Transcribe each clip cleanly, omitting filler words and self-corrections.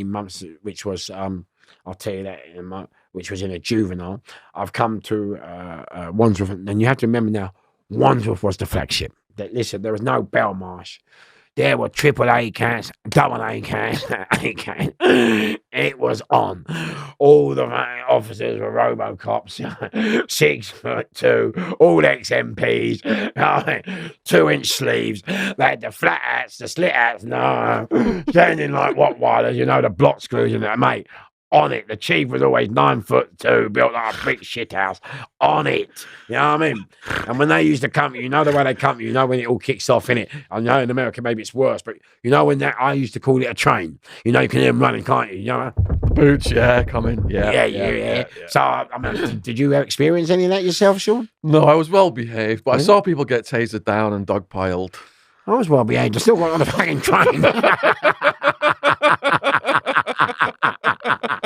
months, which was I'll tell you that in a moment, which was in a juvenile. I've come to Wandsworth, and you have to remember now, Wandsworth was the flagship. Listen, there was no Belmarsh. There were AAA cats, AA cats, A cats. It was on. All the officers were RoboCops, 6'2", all ex-MPs, 2-inch sleeves. They had the flat hats, the slit hats, no, standing like Rottweilers, you know, the block screws and that, mate. On it. The chief was always 9'2", built like a big shit house. On it. You know what I mean? And when they used to come, you know the way they come, you know when it all kicks off, innit? I know in America maybe it's worse, but you know when that, I used to call it a train. You know you can hear them running, can't you? You know? Boots, yeah, coming. Yeah. So, I mean, did you experience any of that yourself, Shaun? No, I was well behaved, but I saw people get tasered down and dogpiled. I was well behaved. I still got on the fucking train.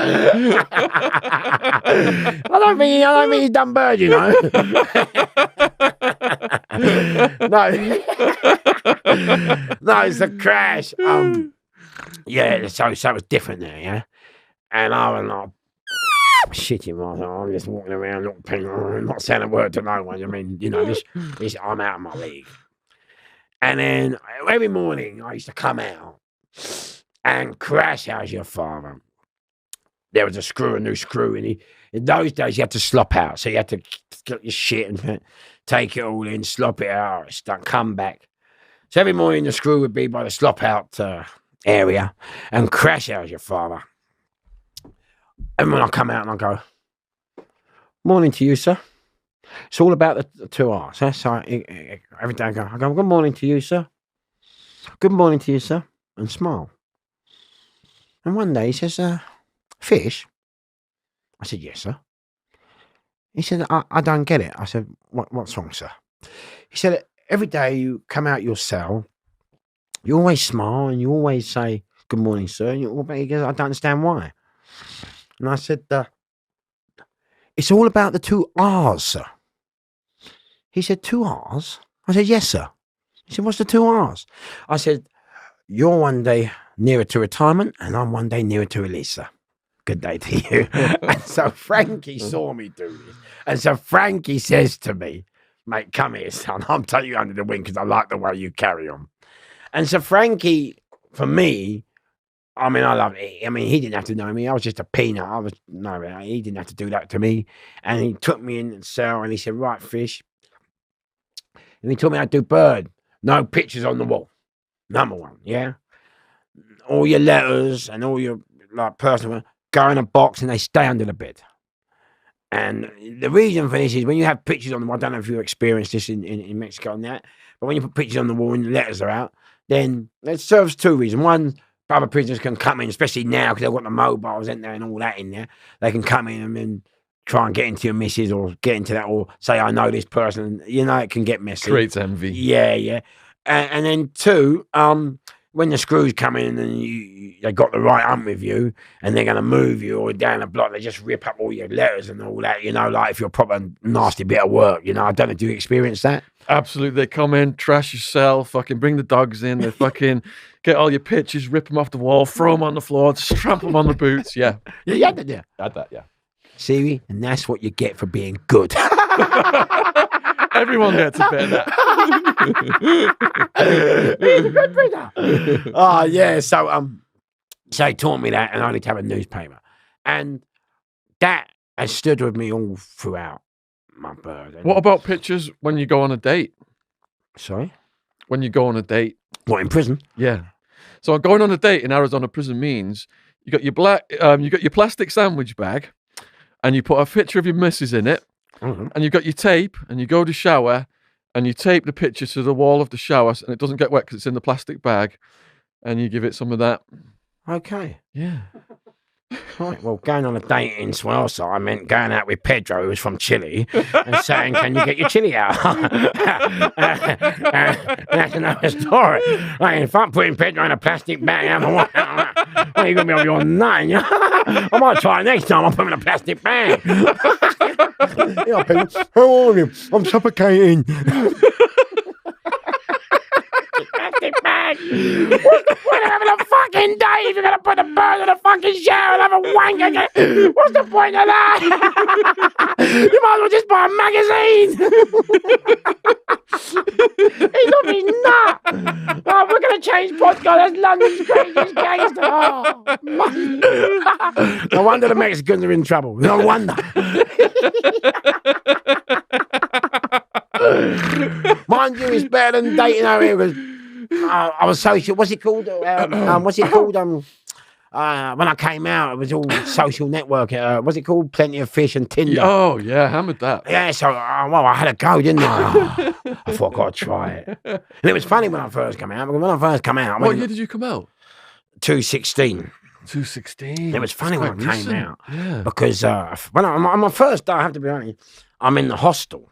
I don't mean he's dumb bird, you know. No, it's a crash. Yeah, so it was different there, yeah. And I was like, shitting myself. I'm just walking around, not saying a word to no one. I mean, you know, this I'm out of my league. And then every morning I used to come out and crash How's Your Father. There was a new screw, and in those days you had to slop out, so you had to get your shit and take it all in, slop it out, come back. So every morning the screw would be by the slop out area and crash How's Your Father. And when I come out and I go, morning to you, sir. It's all about the 2 R's. So every day I go, good morning to you, sir. Good morning to you, sir. And smile. And one day he says, fish? I said, yes, sir. He said, I don't get it. I said, what's wrong, sir? He said, every day you come out your cell, you always smile and you always say, good morning, sir. And he goes, I don't understand why. And I said, it's all about the 2 R's, sir. He said, 2 R's? I said, yes, sir. He said, what's the 2 R's? I said, you're one day nearer to retirement and I'm one day nearer to release, sir. Good day to you. And so Frankie saw me do this. And so Frankie says to me, mate, come here, son. I'm taking you under the wing because I like the way you carry on. And so Frankie, for me, I mean, I love it. I mean, he didn't have to know me. I was just a peanut. He didn't have to do that to me. And he took me in the cell and he said, right, fish. And he taught me how to do bird. No pictures on the wall. Number 1, yeah? All your letters and all your personal go in a box and they stay under the bed. And the reason for this is when you have pictures on the wall, I don't know if you've experienced this in Mexico and that, but when you put pictures on the wall and the letters are out, then it serves 2 reasons. One, other prisoners can come in, especially now because they've got the mobiles in there and all that in there. They can come in and then try and get into your missus or get into that or say, I know this person. You know, it can get messy. Creates envy. Yeah. And then 2, when the screws come in and they got the right hump with you and they're going to move you or down the block, they just rip up all your letters and all that, you know, like if you're a proper nasty bit of work, you know. I don't know, do you experience that? Absolutely. They come in, trash your cell, fucking bring the dogs in, they fucking get all your pictures, rip them off the wall, throw them on the floor, trample them on the boots. Yeah. You had that, yeah. I had that, yeah. See, and that's what you get for being good. Everyone gets a bit of that. He's a good prisoner. Oh, yeah. So he taught me that, and I need to have a newspaper. And that has stood with me all throughout my bird. What about pictures when you go on a date? Sorry? When you go on a date. What, in prison? Yeah. So going on a date in Arizona prison means you got your plastic sandwich bag, and you put a picture of your missus in it, and you've got your tape, and you go to shower, and you tape the picture to the wall of the shower, and it doesn't get wet because it's in the plastic bag, and you give it some of that. Okay. Yeah. Right, well, going on a date in Swelsa, I meant going out with Pedro, who was from Chile, and saying, can you get your chili out? That's another story. Like, if I'm putting Pedro in a plastic bag, well, you're going to be on your nine. I might try next time. I'll put him in a plastic bag. Yeah, Pedro, how are you? I'm suffocating. Plastic bag. What's the point of having a fucking day if you're going to put the bird in the fucking shower and have a wank again? What's the point of that? You might as well just buy a magazine. He's off his nut. Oh, we're going to change podcast. That's London's greatest gangster. Oh, no wonder the Mexicans are in trouble. No wonder. Mind you, it's better than dating over here because I was social. What's it called? When I came out, it was all social network. What's it called? Plenty of Fish and Tinder. Oh, yeah, hammered that. Yeah, so, I had a go, didn't I? I thought, I've got to try it. And it was funny when I first came out, because when I first came out... What year did you come out? 2016. 2016. It was funny when I came out. Yeah. Because when on my first day, I have to be honest, I'm in the hostel.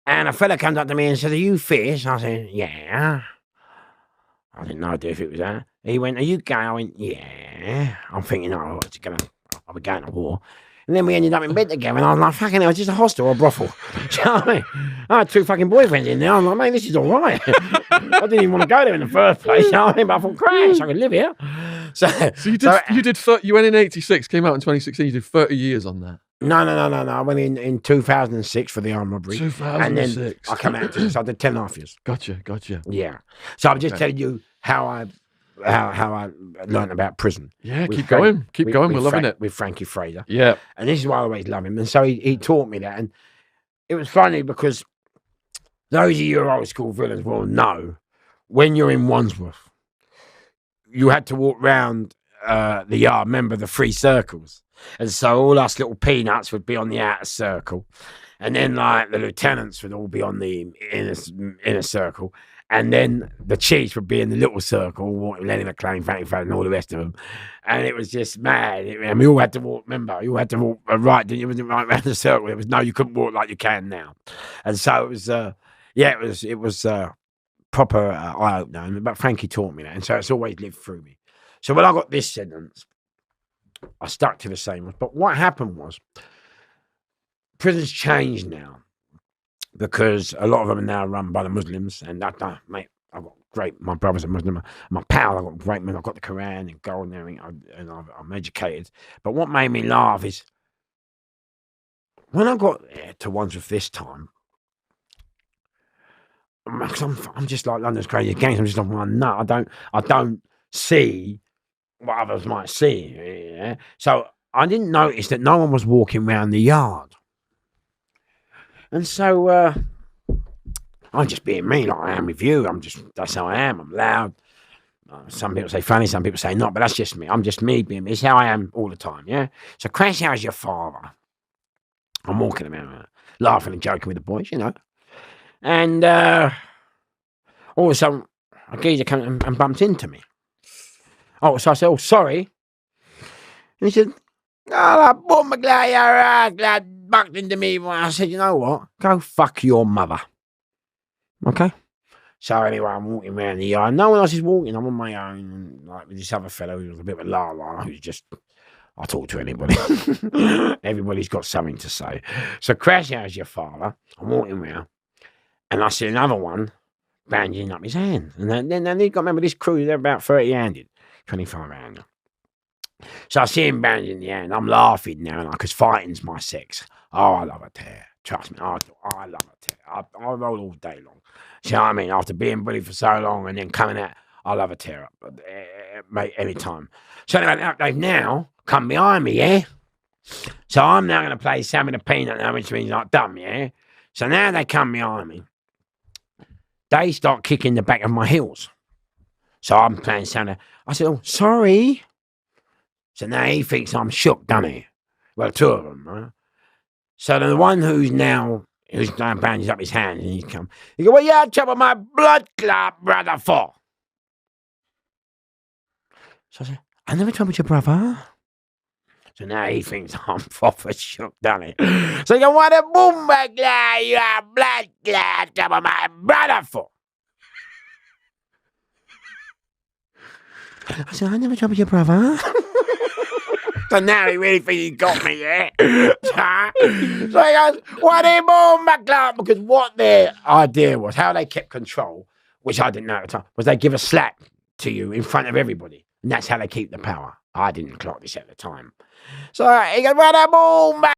And a fella comes up to me and says, "Are you Fish?" I said, "Yeah." I didn't know if it was that. He went, "Are you gay?" I went, "Yeah." I'm thinking, I'll be going to war. And then we ended up in bed together, and I was like, fucking hell, it's just a hostel or a brothel. Do you know what I mean? I had 2 fucking boyfriends in there. I'm like, man, this is all right. I didn't even want to go there in the first place. You know what I mean? But I thought, crash, I could live here. So you went in 86, came out in 2016, you did 30 years on that. No. I went in 2006 for the armed robbery. 2006. And then I came out, so I did 10.5 years. Gotcha. Yeah. So I'm just telling you how I learned about prison. Yeah, keep going. We're loving it. With Frankie Fraser. Yeah. And this is why I always love him. And so he taught me that. And it was funny because those of you who are old school villains will know when you're in Wandsworth, you had to walk round the yard, remember the 3 circles. And so all us little peanuts would be on the outer circle. And then like the lieutenants would all be on the inner circle. And then the chiefs would be in the little circle, Lenny McLean, Frankie Fraser, and all the rest of them. And it was just mad. And we all had to walk, remember, you all had to walk right, didn't you? It wasn't right around the circle. It was, no, you couldn't walk like you can now. And so it was, it was proper eye-opener. But Frankie taught me that. And so it's always lived through me. So when I got this sentence, I stuck to the same one. But what happened was, prison's changed now because a lot of them are now run by the Muslims. And mate, I've got great, my brother's a Muslim, my pal, I've got great men, I've got the Quran and gold and everything, and I'm educated. But what made me laugh is, when I got to Wandsworth this time, I'm just like London's crazy gangs. I'm just like, well, no, I don't see what others might see. Yeah? So I didn't notice that no one was walking around the yard. And so I'm just being me like I am with you. That's how I am. I'm loud. Some people say funny, some people say not, but that's just me. I'm just me being me. It's how I am all the time, yeah? So Crash, how's your father? I'm walking around laughing and joking with the boys, you know. And all of a sudden, a geezer came and bumped into me. Oh, so I said, "Oh, sorry." And he said, "Oh, Bombaclot, you're glad bumped into me." I said, "You know what? Go fuck your mother." Okay? So anyway, I'm walking around the yard. No one else is walking. I'm on my own. And like with this other fellow who was a bit of a la-la, who's just, I talk to anybody. Everybody's got something to say. So Crash, how's your father? I'm walking around. And I see another one bandaging up his hand. And then you've got, remember this crew, they're about 30-handed. 25-handed. So I see him bandaging the hand. I'm laughing now, because fighting's my sex. Oh, I love a tear. Trust me, I love a tear. I roll all day long. You know what I mean? After being bullied for so long and then coming out, I love a tear up, mate, any time. So they've now come behind me, yeah? So I'm now going to play Sammy the Peanut now, which means like dumb, yeah? So now they come behind me. They start kicking the back of my heels. So I'm playing Sammy. I said, "Oh, sorry." So now he thinks I'm shook, doesn't he? Well, 2 of them, right? So the one who's now bandaged up his hand, and he's come. He goes, "What you had trouble my blood clot brother for?" So I said, "I never troubled your brother." So now he thinks I'm proper shook, doesn't he? So he goes, "What a Bombaclot you have blood clot trouble my brother for?" I said, "I never troubled your brother." So now he really thinks he got me, yeah? So he goes, "What a Bombaclot?" Because what their idea was, how they kept control, which I didn't know at the time, was they give a slap to you in front of everybody. And that's how they keep the power. I didn't clock this at the time. So he goes, "Well, that ball, man."